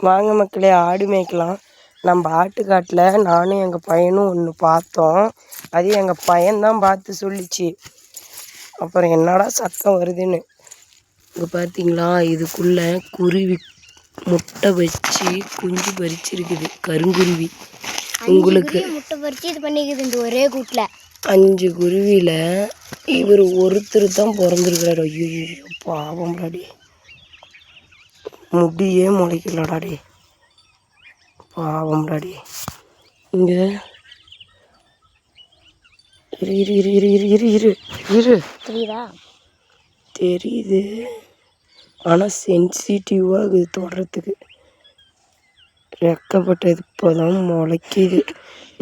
வாங்க மக்களே, ஆடு மேய்க்கலாம். நம்ம ஆட்டுக்காட்டில் நானும் எங்கள் பையனும் ஒன்று பார்த்தோம். அது எங்கள் பையன்தான் பார்த்து சொல்லிச்சு. அப்புறம் என்னடா சத்தம் வருதுன்னு இங்கே பார்த்தீங்களா, இதுக்குள்ளே குருவி முட்டை வச்சு குஞ்சு பறிச்சிருக்குது. கருங்குருவி உங்களுக்கு முட்டை பறிச்சு இது பண்ணிக்குது இந்த ஒரே கூட்டில். 5 குருவியில் இவர் ஒருத்தர் தான் பிறந்திருக்கிறாரு. ஐயோ பாவம்டாடி, முடியே முளைக்கலடாடி, பாவம்டாடி. இங்கே இரு இரு இரு இரு இரு இரு இரு இரு தெரியுதா? தெரியுது, ஆனால் சென்சிட்டிவாக இருக்குது தொடுறதுக்கு. ரெக்கப்பட்டது இப்போதான் முளைக்கிது.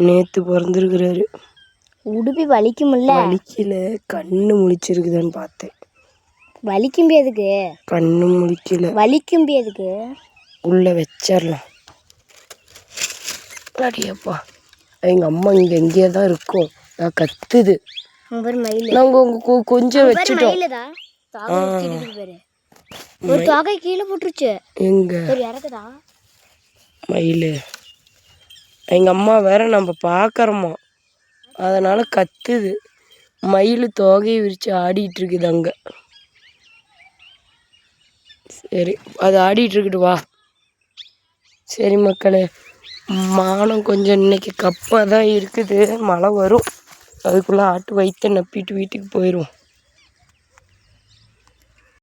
நேற்று பிறந்திருக்கிறாரு. உடுப்பி வலிக்கும்ல? வலிக்கல, கண்ணு முழிச்சிருக்குதான்னு பார்த்தேன். வலிக்கும் எதுக்கு? கண்ணு முழிக்கல. வலிக்கும் எதுக்கு? உள்ள வச்சிடலாம். அடியப்பா, எங்கள் அம்மா இங்கே எங்கேயே தான் இருக்கும். நான் கத்துது. நாங்கள் உங்க கொஞ்சம் வச்சுட்டோம். ஒரு தொகை கீழே போட்டுருச்சு. எங்க இறக்குதா மயில்? எங்கள் அம்மா வேற நம்ம பார்க்குறோமா, அதனால் கத்துது. மயில் தொகையை விரித்து ஆடிட்டு இருக்குது அங்கே. சரி, அது ஆடிட்டு இருக்கட்டு, வா. சரி மக்களே, மானம் கொஞ்சம் இன்னைக்கு கப்பாக தான் இருக்குது. மழை வரும், அதுக்குள்ளே ஆட்டு வயிற்ற நப்பிட்டு வீட்டுக்கு போயிடுவோம்.